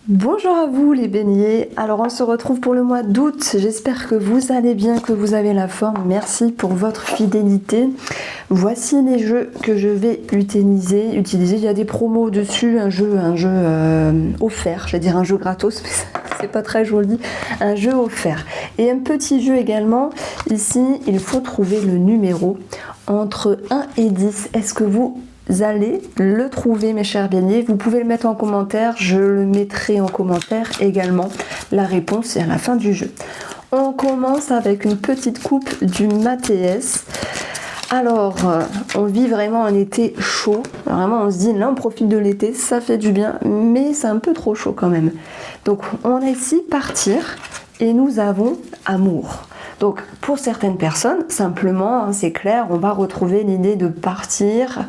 Bonjour à vous les béliers, alors on se retrouve pour le mois d'août, j'espère que vous allez bien, que vous avez la forme, merci pour votre fidélité. Voici les jeux que je vais utiliser, il y a des promos dessus, un jeu offert, je vais dire un jeu gratos, mais c'est pas très joli, un jeu offert. Et un petit jeu également, ici il faut trouver le numéro entre 1 et 10, est-ce que vous allez le trouver mes chers béliers, vous pouvez le mettre en commentaire, je le mettrai en commentaire également, la réponse est à la fin du jeu. On commence avec une petite coupe du Mathias. Alors, on vit vraiment un été chaud, vraiment on se dit là on profite de l'été, ça fait du bien, mais c'est un peu trop chaud quand même. Donc on a ici partir et nous avons amour. Donc pour certaines personnes, simplement, c'est clair, on va retrouver l'idée de partir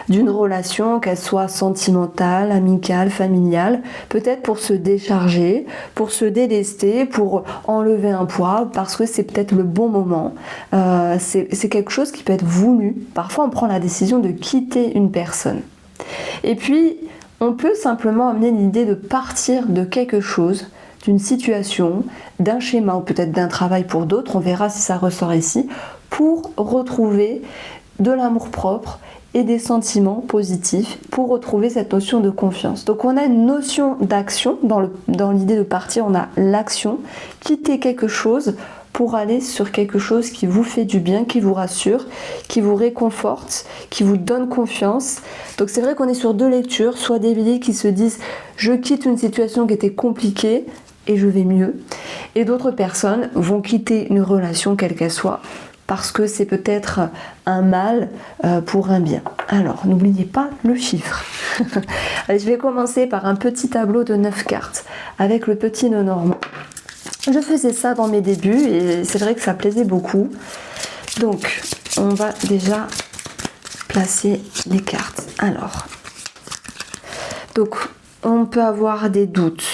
d'une relation, qu'elle soit sentimentale, amicale, familiale, peut-être pour se décharger, pour se délester, pour enlever un poids, parce que c'est peut-être le bon moment. C'est quelque chose qui peut être voulu. Parfois, on prend la décision de quitter une personne. Et puis, on peut simplement amener l'idée de partir de quelque chose, d'une situation, d'un schéma ou peut-être d'un travail pour d'autres, on verra si ça ressort ici, pour retrouver de l'amour-propre et des sentiments positifs, pour retrouver cette notion de confiance. Donc on a une notion d'action, dans l'idée de partir, on a l'action, quitter quelque chose pour aller sur quelque chose qui vous fait du bien, qui vous rassure, qui vous réconforte, qui vous donne confiance. Donc c'est vrai qu'on est sur deux lectures, soit des béliers qui se disent « je quitte une situation qui était compliquée », et je vais mieux. Et d'autres personnes vont quitter une relation quelle qu'elle soit parce que c'est peut-être un mal pour un bien. Alors, n'oubliez pas le chiffre. Allez, je vais commencer par un petit tableau de 9 cartes avec le petit nœud normand. Je faisais ça dans mes débuts et c'est vrai que ça plaisait beaucoup. Donc, on va déjà placer les cartes. Alors, donc, on peut avoir des doutes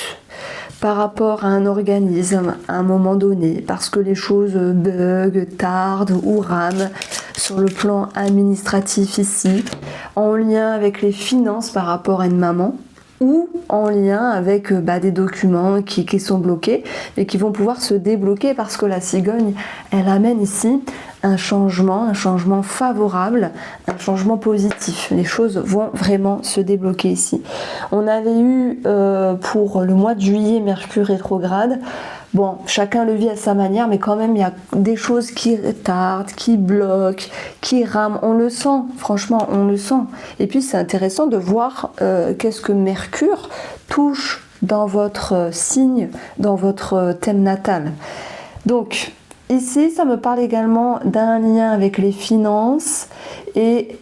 par rapport à un organisme à un moment donné, parce que les choses bug, tardent ou rament sur le plan administratif ici, en lien avec les finances par rapport à une maman, ou en lien avec des documents qui sont bloqués et qui vont pouvoir se débloquer parce que la cigogne, elle amène ici un changement favorable, un changement positif. Les choses vont vraiment se débloquer ici. On avait eu pour le mois de juillet Mercure rétrograde. Bon, chacun le vit à sa manière, mais quand même, il y a des choses qui retardent, qui bloquent, qui rament. On le sent, franchement, on le sent. Et puis, c'est intéressant de voir qu'est-ce que Mercure touche dans votre signe, dans votre thème natal. Donc, ici, ça me parle également d'un lien avec les finances et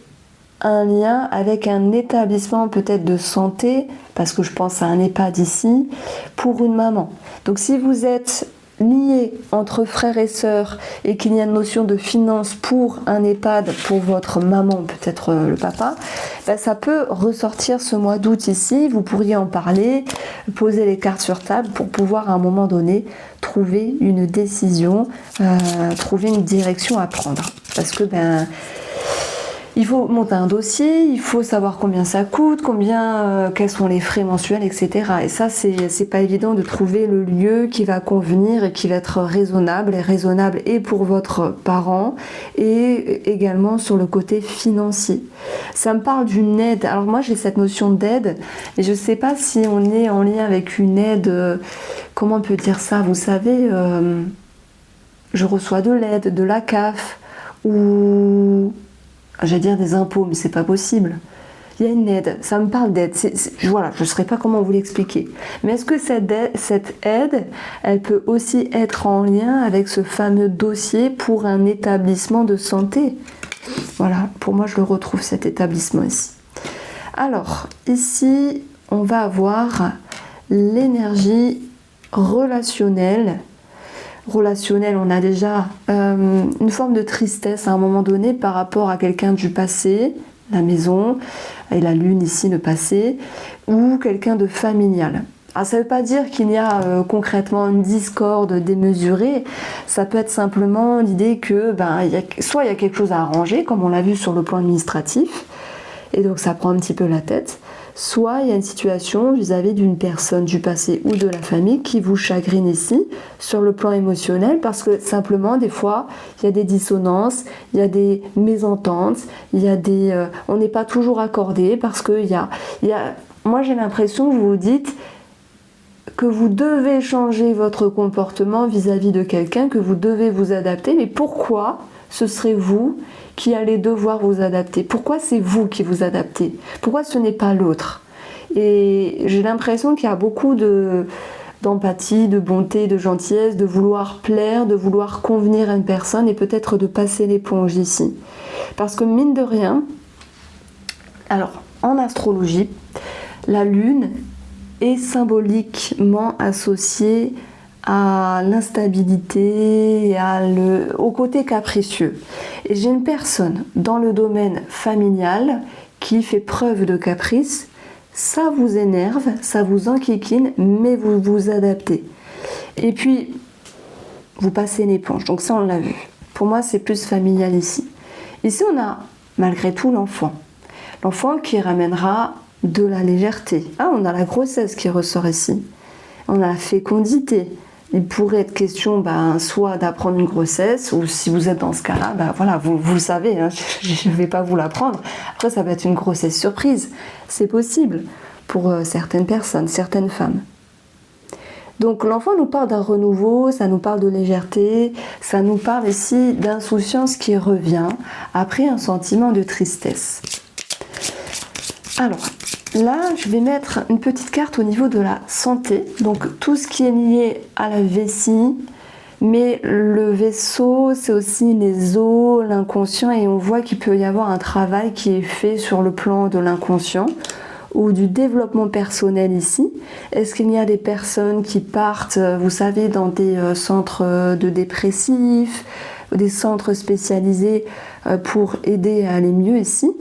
un lien avec un établissement peut-être de santé, parce que je pense à un EHPAD ici, pour une maman. Donc si vous êtes liés entre frères et sœurs et qu'il y a une notion de finance pour un EHPAD, pour votre maman, peut-être le papa, ça peut ressortir ce mois d'août ici, vous pourriez en parler, poser les cartes sur table pour pouvoir à un moment donné trouver une décision, trouver une direction à prendre. Parce que il faut monter un dossier, il faut savoir combien ça coûte, quels sont les frais mensuels, etc. Et ça, c'est pas évident de trouver le lieu qui va convenir et qui va être raisonnable et pour votre parent et également sur le côté financier. Ça me parle d'une aide. Alors moi, j'ai cette notion d'aide, et je sais pas si on est en lien avec une aide, comment on peut dire ça, vous savez, je reçois de l'aide, de la CAF, ou j'allais dire des impôts, mais c'est pas possible. Il y a une aide, ça me parle d'aide. Voilà, je ne saurais pas comment vous l'expliquer. Mais est-ce que cette aide, elle peut aussi être en lien avec ce fameux dossier pour un établissement de santé? Voilà, pour moi, je le retrouve, cet établissement ici. Alors, ici, on va avoir l'énergie relationnelle. On a déjà une forme de tristesse à un moment donné par rapport à quelqu'un du passé, la maison, et la lune ici, le passé, ou quelqu'un de familial. Alors, ça ne veut pas dire qu'il y a concrètement une discorde démesurée, ça peut être simplement l'idée que soit il y a quelque chose à arranger, comme on l'a vu sur le plan administratif, et donc ça prend un petit peu la tête, soit il y a une situation vis-à-vis d'une personne du passé ou de la famille qui vous chagrine ici, sur le plan émotionnel, parce que simplement, des fois, il y a des dissonances, il y a des mésententes, il y a des... on n'est pas toujours accordé, parce que moi j'ai l'impression que vous vous dites que vous devez changer votre comportement vis-à-vis de quelqu'un, que vous devez vous adapter, mais pourquoi ce serait vous qui allez devoir vous adapter? Pourquoi c'est vous qui vous adaptez? Pourquoi ce n'est pas l'autre? Et j'ai l'impression qu'il y a beaucoup d'empathie, de bonté, de gentillesse, de vouloir plaire, de vouloir convenir à une personne et peut-être de passer l'éponge ici. Parce que mine de rien, alors en astrologie, la lune est symboliquement associée à l'instabilité et au côté capricieux. Et j'ai une personne dans le domaine familial qui fait preuve de caprice, ça vous énerve, ça vous enquiquine, mais vous vous adaptez. Et puis, vous passez l'éponge, donc ça on l'a vu. Pour moi c'est plus familial ici. Ici on a malgré tout l'enfant. L'enfant qui ramènera de la légèreté. Ah, on a la grossesse qui ressort ici. On a la fécondité. Il pourrait être question soit d'apprendre une grossesse, ou si vous êtes dans ce cas-là, voilà, vous le savez, hein, je ne vais pas vous l'apprendre. Après, ça peut être une grossesse surprise. C'est possible pour certaines personnes, certaines femmes. Donc l'enfant nous parle d'un renouveau, ça nous parle de légèreté, ça nous parle ici d'insouciance qui revient après un sentiment de tristesse. Alors, là, je vais mettre une petite carte au niveau de la santé. Donc, tout ce qui est lié à la vessie, mais le vaisseau, c'est aussi les os, l'inconscient, et on voit qu'il peut y avoir un travail qui est fait sur le plan de l'inconscient ou du développement personnel ici. Est-ce qu'il y a des personnes qui partent, vous savez, dans des centres de dépressifs, des centres spécialisés pour aider à aller mieux ici?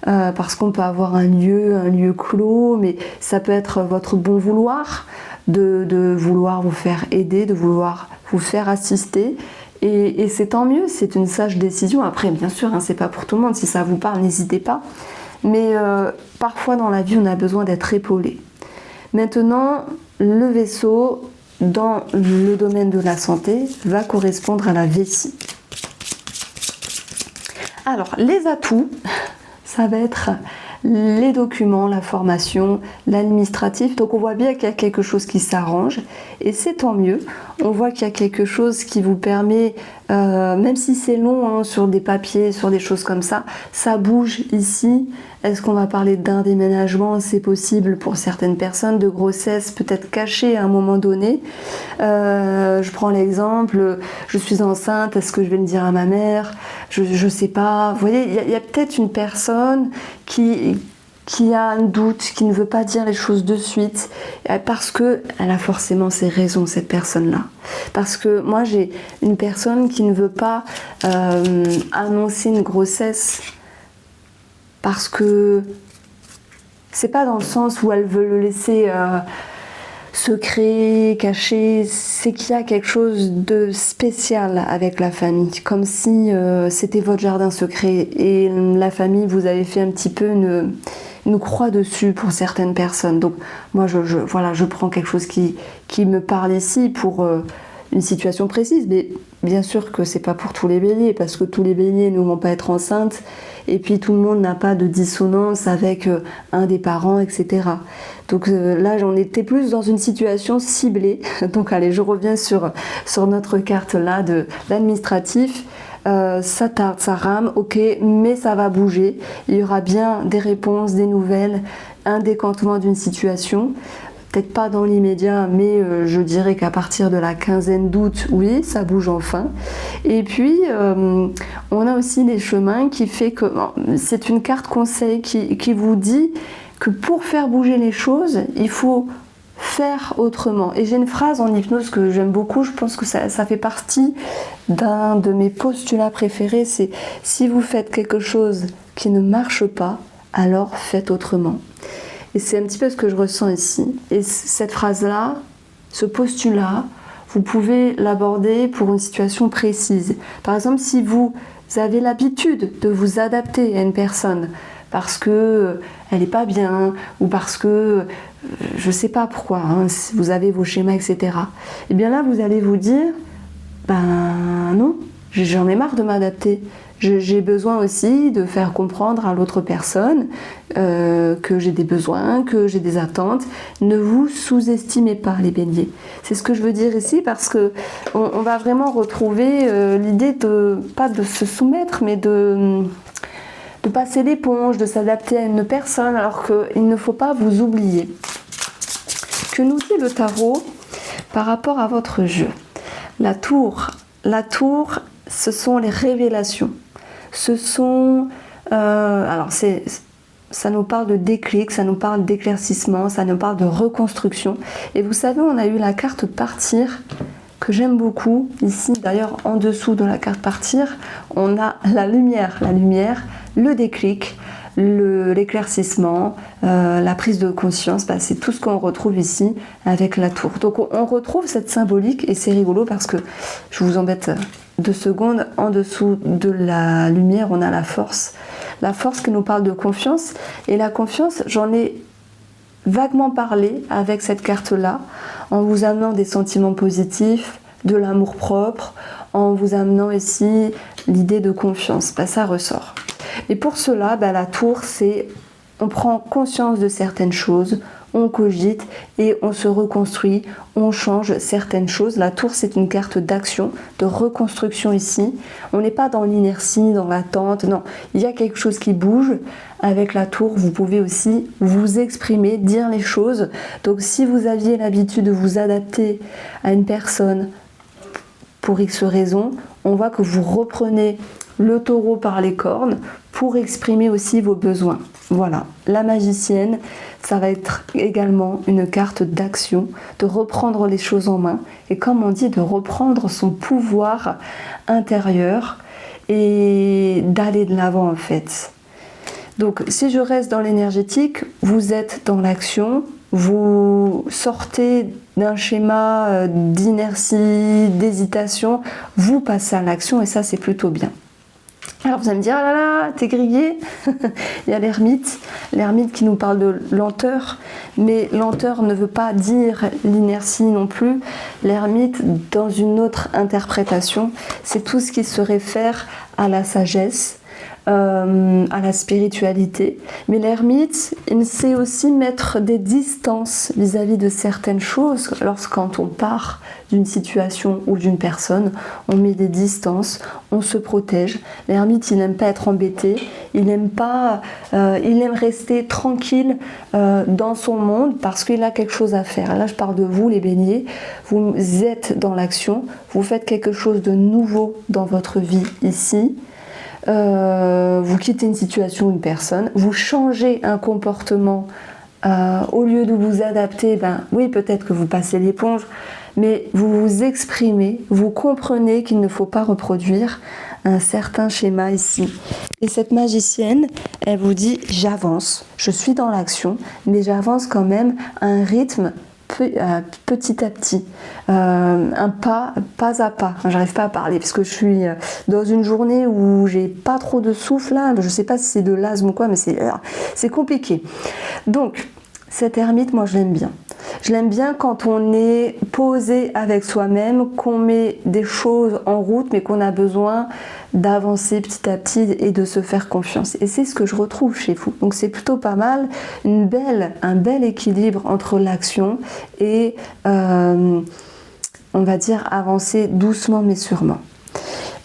Parce qu'on peut avoir un lieu clos, mais ça peut être votre bon vouloir de vouloir vous faire aider, de vouloir vous faire assister, et c'est tant mieux, c'est une sage décision. Après, bien sûr, hein, c'est pas pour tout le monde, si ça vous parle, n'hésitez pas, mais parfois dans la vie, on a besoin d'être épaulé. Maintenant, le vaisseau, dans le domaine de la santé, va correspondre à la vessie. Alors, les atouts, ça va être les documents, la formation, l'administratif. Donc on voit bien qu'il y a quelque chose qui s'arrange et c'est tant mieux. On voit qu'il y a quelque chose qui vous permet, même si c'est long hein, sur des papiers, sur des choses comme ça bouge ici. Est-ce qu'on va parler d'un déménagement? C'est possible pour certaines personnes, de grossesse peut-être cachée à un moment donné. Je prends l'exemple, je suis enceinte, est-ce que je vais le dire à ma mère? Je sais pas. Vous voyez, il y a peut-être une personne qui a un doute, qui ne veut pas dire les choses de suite, parce qu'elle a forcément ses raisons, cette personne-là. Parce que moi, j'ai une personne qui ne veut pas annoncer une grossesse parce que c'est pas dans le sens où elle veut le laisser secret, caché, c'est qu'il y a quelque chose de spécial avec la famille, comme si c'était votre jardin secret et la famille vous avez fait un petit peu une croix dessus pour certaines personnes. Donc moi je prends quelque chose qui me parle ici pour une situation précise, mais bien sûr que c'est pas pour tous les béliers, parce que tous les béliers ne vont pas être enceintes, et puis tout le monde n'a pas de dissonance avec un des parents, etc. Donc là j'en étais plus dans une situation ciblée. Donc allez, je reviens sur notre carte là de l'administratif. Ça tarde, ça rame, ok, mais ça va bouger. Il y aura bien des réponses, des nouvelles, un décantement d'une situation. Peut-être pas dans l'immédiat, mais je dirais qu'à partir de la quinzaine d'août, oui, ça bouge enfin. Et puis, on a aussi les chemins qui fait que c'est une carte conseil qui vous dit que pour faire bouger les choses, il faut faire autrement. Et j'ai une phrase en hypnose que j'aime beaucoup, je pense que ça fait partie d'un de mes postulats préférés, c'est « si vous faites quelque chose qui ne marche pas, alors faites autrement ». Et c'est un petit peu ce que je ressens ici. Et cette phrase-là, ce postulat, vous pouvez l'aborder pour une situation précise. Par exemple, si vous avez l'habitude de vous adapter à une personne parce que elle n'est pas bien, ou parce que je ne sais pas pourquoi, hein, vous avez vos schémas, etc. Et bien là, vous allez vous dire, ben non, j'en ai marre de m'adapter. J'ai besoin aussi de faire comprendre à l'autre personne que j'ai des besoins, que j'ai des attentes. Ne vous sous-estimez pas, les béliers. C'est ce que je veux dire ici, parce que on va vraiment retrouver l'idée de, pas de se soumettre, mais de passer l'éponge, de s'adapter à une personne, alors qu'il ne faut pas vous oublier. Que nous dit le tarot par rapport à votre jeu? La tour, ce sont les révélations. Ce sont... alors, ça nous parle de déclic, ça nous parle d'éclaircissement, ça nous parle de reconstruction. Et vous savez, on a eu la carte partir, que j'aime beaucoup. Ici, d'ailleurs, en dessous de la carte partir, on a la lumière, le déclic, l'éclaircissement, la prise de conscience. Bah, c'est tout ce qu'on retrouve ici avec la tour. Donc, on retrouve cette symbolique, et c'est rigolo parce que, je vous embête 2 secondes, en dessous de la lumière, on a la force qui nous parle de confiance. Et la confiance, j'en ai vaguement parlé avec cette carte-là, en vous amenant des sentiments positifs, de l'amour-propre, en vous amenant ici l'idée de confiance. Bah, ça ressort. Et pour cela, bah, la tour, c'est on prend conscience de certaines choses, on cogite et on se reconstruit, on change certaines choses. La tour, c'est une carte d'action, de reconstruction ici. On n'est pas dans l'inertie, dans l'attente, non. Il y a quelque chose qui bouge. Avec la tour, vous pouvez aussi vous exprimer, dire les choses. Donc si vous aviez l'habitude de vous adapter à une personne pour X raisons, on voit que vous reprenez le taureau par les cornes pour exprimer aussi vos besoins. Voilà, la magicienne, ça va être également une carte d'action, de reprendre les choses en main et comme on dit, de reprendre son pouvoir intérieur et d'aller de l'avant en fait. Donc si je reste dans l'énergétique, vous êtes dans l'action, vous sortez d'un schéma d'inertie, d'hésitation, vous passez à l'action et ça c'est plutôt bien. Alors vous allez me dire, ah là là, t'es grillé. Il y a l'ermite qui nous parle de lenteur, mais lenteur ne veut pas dire l'inertie non plus. L'ermite, dans une autre interprétation, c'est tout ce qui se réfère à la sagesse, à la spiritualité. Mais l'ermite, il sait aussi mettre des distances vis-à-vis de certaines choses. Quand on part d'une situation ou d'une personne, on met des distances, on se protège. L'ermite, il n'aime pas être embêté, il aime rester tranquille dans son monde parce qu'il a quelque chose à faire. Là, je parle de vous, les béliers. Vous êtes dans l'action, vous faites quelque chose de nouveau dans votre vie ici. Vous quittez une situation, une personne, vous changez un comportement, au lieu de vous adapter, oui, peut-être que vous passez l'éponge, mais vous vous exprimez, vous comprenez qu'il ne faut pas reproduire un certain schéma ici. Et cette magicienne, elle vous dit, j'avance, je suis dans l'action, mais j'avance quand même à un rythme petit à petit, un pas à pas. J'arrive pas à parler parce que je suis dans une journée où j'ai pas trop de souffle là. Je sais pas si c'est de l'asthme ou quoi, mais c'est compliqué. Donc cette ermite, moi je l'aime bien. Je l'aime bien quand on est posé avec soi-même, qu'on met des choses en route, mais qu'on a besoin d'avancer petit à petit et de se faire confiance. Et c'est ce que je retrouve chez vous. Donc c'est plutôt pas mal, un bel équilibre entre l'action et, on va dire, avancer doucement mais sûrement.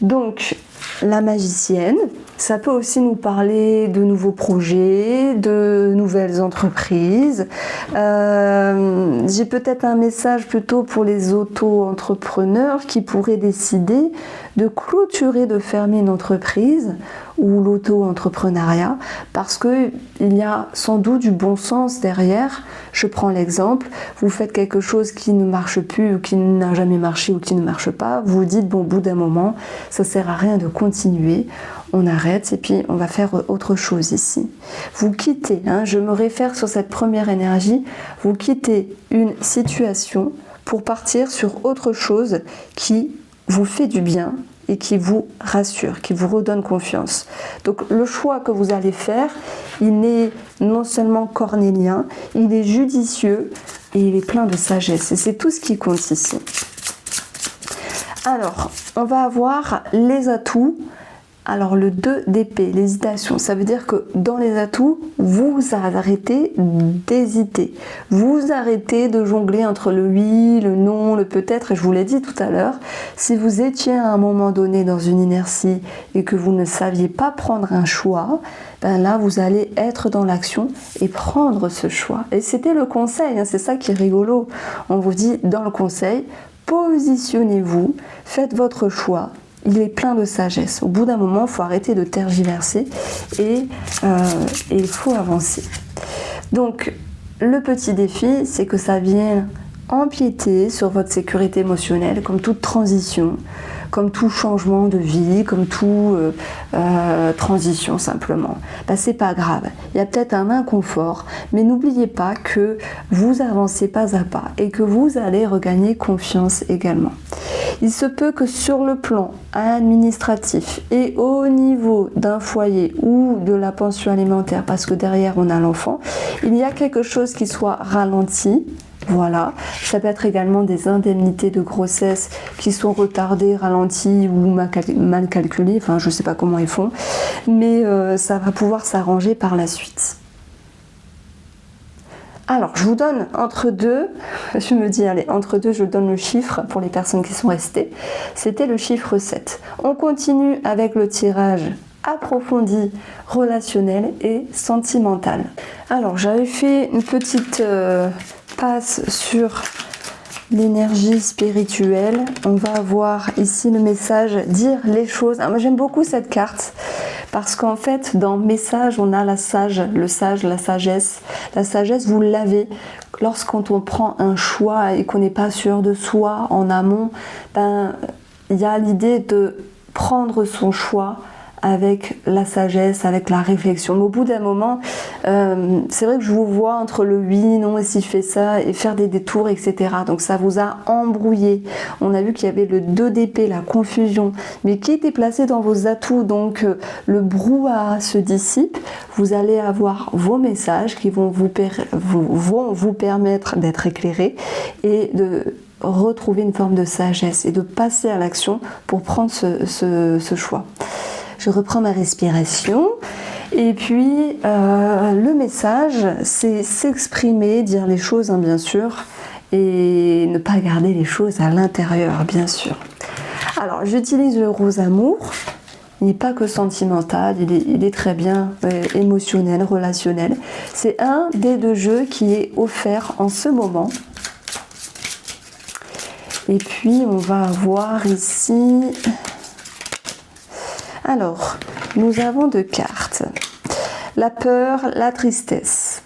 Donc, la magicienne, ça peut aussi nous parler de nouveaux projets, de nouvelles entreprises. J'ai peut-être un message plutôt pour les auto-entrepreneurs qui pourraient décider de clôturer, de fermer une entreprise ou l'auto-entrepreneuriat parce qu'il y a sans doute du bon sens derrière. Je prends l'exemple, vous faites quelque chose qui ne marche plus ou qui n'a jamais marché ou qui ne marche pas, vous vous dites, bon, au bout d'un moment, ça ne sert à rien de continuer, on arrête et puis on va faire autre chose ici. Vous quittez, je me réfère sur cette première énergie, vous quittez une situation pour partir sur autre chose qui vous fait du bien et qui vous rassure, qui vous redonne confiance. Donc le choix que vous allez faire, il est non seulement cornélien, il est judicieux et il est plein de sagesse. Et c'est tout ce qui compte ici. Alors, on va avoir les atouts. Alors le 2 d'épée, l'hésitation, ça veut dire que dans les atouts, vous arrêtez d'hésiter. Vous arrêtez de jongler entre le oui, le non, le peut-être. Et je vous l'ai dit tout à l'heure, si vous étiez à un moment donné dans une inertie et que vous ne saviez pas prendre un choix, ben là vous allez être dans l'action et prendre ce choix. Et c'était le conseil, hein, c'est ça qui est rigolo. On vous dit dans le conseil, positionnez-vous, faites votre choix. Il est plein de sagesse. Au bout d'un moment, il faut arrêter de tergiverser et il faut avancer. Donc, le petit défi, c'est que ça vient empiéter sur votre sécurité émotionnelle, comme toute transition, comme tout changement de vie, comme toute transition simplement. Ben, c'est pas grave. Il y a peut-être un inconfort, mais n'oubliez pas que vous avancez pas à pas et que vous allez regagner confiance également. Il se peut que sur le plan administratif et au niveau d'un foyer ou de la pension alimentaire, parce que derrière on a l'enfant, il y a quelque chose qui soit ralenti. Voilà, ça peut être également des indemnités de grossesse qui sont retardées, ralenties ou mal calculées, enfin je ne sais pas comment ils font, mais ça va pouvoir s'arranger par la suite. Alors, je vous donne entre deux, je me dis, allez, entre deux, je donne le chiffre pour les personnes qui sont restées. C'était le chiffre 7. On continue avec le tirage approfondi, relationnel et sentimental. Alors, j'avais fait une petite passe sur l'énergie spirituelle. On va avoir ici le message, dire les choses. Ah, moi, j'aime beaucoup cette carte. Parce qu'en fait, dans message, on a la sage, le sage, la sagesse. La sagesse, vous l'avez. Lorsqu'on prend un choix et qu'on n'est pas sûr de soi en amont, ben, il y a l'idée de prendre son choix avec la sagesse, avec la réflexion. Mais au bout d'un moment, c'est vrai que je vous vois entre le oui, non, et si je fais ça, et faire des détours, etc. Donc ça vous a embrouillé. On a vu qu'il y avait le 2 d'épée, la confusion, mais qui était placé dans vos atouts. Donc le brouhaha se dissipe. Vous allez avoir vos messages qui vont vous permettre d'être éclairés et de retrouver une forme de sagesse et de passer à l'action pour prendre ce choix. Je reprends ma respiration et puis le message, c'est s'exprimer, dire les choses, hein, bien sûr, et ne pas garder les choses à l'intérieur, bien sûr. Alors, j'utilise le rose amour. Il n'est pas que sentimental, il est très bien émotionnel, relationnel. C'est un des 2 jeux qui est offert en ce moment. Et puis, on va avoir ici... Alors, nous avons 2 cartes. La peur, la tristesse.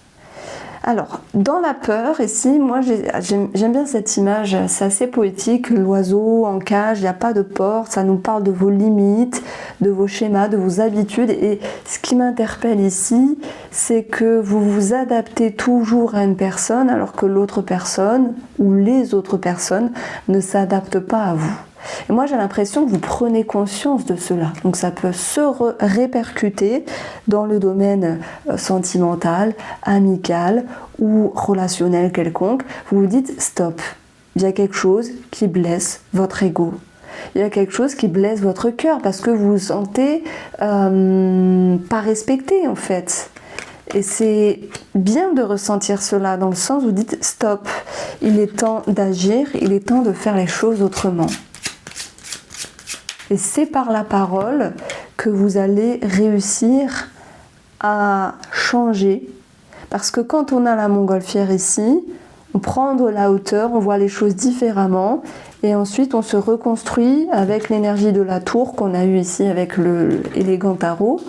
Alors, dans la peur, ici, moi j'aime bien cette image, c'est assez poétique, l'oiseau en cage, il n'y a pas de porte, ça nous parle de vos limites, de vos schémas, de vos habitudes. Et ce qui m'interpelle ici, c'est que vous vous adaptez toujours à une personne alors que l'autre personne ou les autres personnes ne s'adaptent pas à vous. Et moi j'ai l'impression que vous prenez conscience de cela, donc ça peut se répercuter dans le domaine sentimental, amical ou relationnel quelconque. Vous vous dites stop, il y a quelque chose qui blesse votre ego, il y a quelque chose qui blesse votre cœur parce que vous vous sentez pas respecté en fait. Et c'est bien de ressentir cela dans le sens où vous dites stop, il est temps d'agir, il est temps de faire les choses autrement. Et c'est par la parole que vous allez réussir à changer. Parce que quand on a la montgolfière ici, on prend de la hauteur, on voit les choses différemment. Et ensuite, on se reconstruit avec l'énergie de la tour qu'on a eue ici avec le élégant tarot.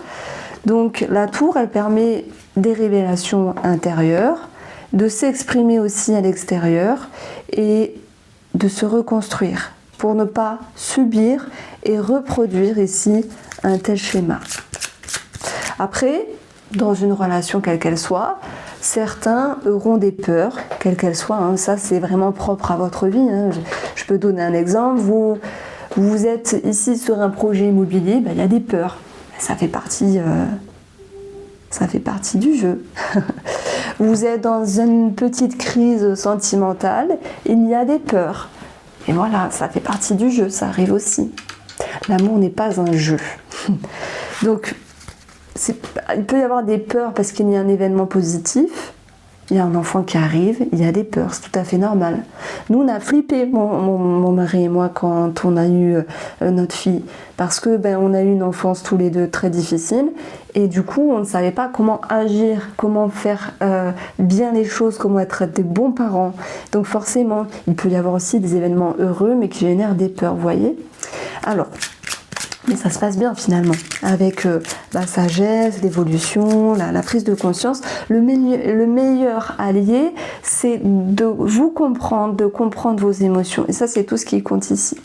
Donc la tour, elle permet des révélations intérieures, de s'exprimer aussi à l'extérieur et de se reconstruire pour ne pas subir et reproduire ici un tel schéma. Après, dans une relation quelle qu'elle soit, certains auront des peurs, quelles qu'elles soient, hein. Ça c'est vraiment propre à votre vie, hein. Je peux donner un exemple, Vous êtes ici sur un projet immobilier, ben, il y a des peurs. Ça fait partie du jeu. Vous êtes dans une petite crise sentimentale, il y a des peurs. Et voilà, ça fait partie du jeu, ça arrive aussi. L'amour n'est pas un jeu. Donc, il peut y avoir des peurs parce qu'il y a un événement positif. Il y a un enfant qui arrive, il y a des peurs, c'est tout à fait normal. Nous, on a flippé, mon mari et moi, quand on a eu notre fille, parce que on a eu une enfance tous les deux très difficile, et du coup, on ne savait pas comment agir, comment faire bien les choses, comment être des bons parents. Donc forcément, il peut y avoir aussi des événements heureux, mais qui génèrent des peurs, vous voyez. Alors, mais ça se passe bien finalement, avec la sagesse, l'évolution, la prise de conscience. Le meilleur allié, c'est de vous comprendre, de comprendre vos émotions. Et ça, c'est tout ce qui compte ici.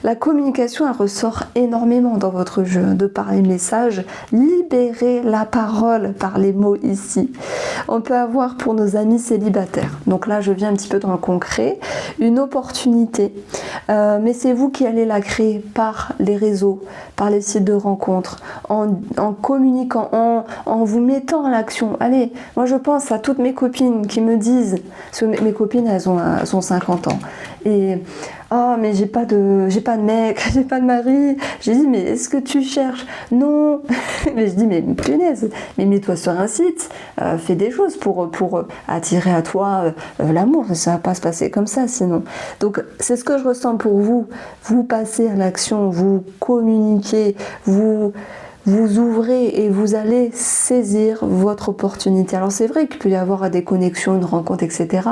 La communication, elle ressort énormément dans votre jeu, de par les messages. Libérez la parole par les mots ici. On peut avoir pour nos amis célibataires. Donc là, je viens un petit peu dans le concret. Une opportunité. Mais c'est vous qui allez la créer par les réseaux, par les sites de rencontres, en communiquant, en vous mettant à l'action. Allez, moi je pense à toutes mes copines qui me disent, parce que mes copines elles ont 50 ans, et oh mais j'ai pas de mec, j'ai pas de mari. J'ai dit mais est-ce que tu cherches? Non. Mais je dis mais punaise, mais mets-toi sur un site, fais des choses pour attirer à toi l'amour, ça va pas se passer comme ça sinon. Donc c'est ce que je ressens pour vous. Vous passez à l'action, vous communiquez, vous ouvrez et vous allez saisir votre opportunité. Alors c'est vrai qu'il peut y avoir des connexions, une rencontre, etc.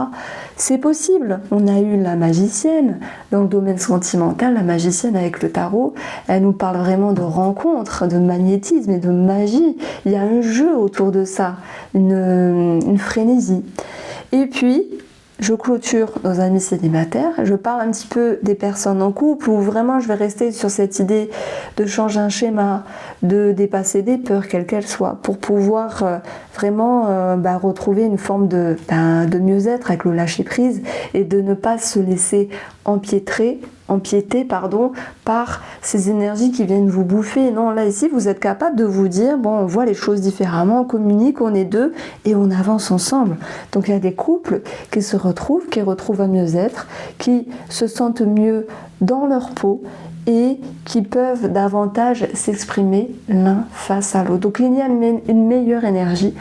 C'est possible. On a eu la magicienne dans le domaine sentimental, la magicienne avec le tarot, elle nous parle vraiment de rencontre, de magnétisme et de magie. Il y a un jeu autour de ça, une frénésie. Et puis, je clôture nos amis célibataires, je parle un petit peu des personnes en couple où vraiment je vais rester sur cette idée de changer un schéma, de dépasser des peurs, quelles qu'elles soient, pour pouvoir vraiment retrouver une forme de mieux-être avec le lâcher-prise et de ne pas se laisser empiéter par ces énergies qui viennent vous bouffer. Non, là ici vous êtes capable de vous dire bon, on voit les choses différemment, on communique, on est deux et on avance ensemble. Donc il y a des couples qui se retrouvent, qui retrouvent un mieux-être, qui se sentent mieux dans leur peau et qui peuvent davantage s'exprimer l'un face à l'autre. Donc il y a une meilleure énergie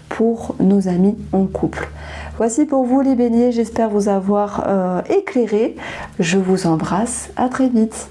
pour nos amis en couple. Voici pour vous les béliers, j'espère vous avoir éclairé. Je vous embrasse, à très vite.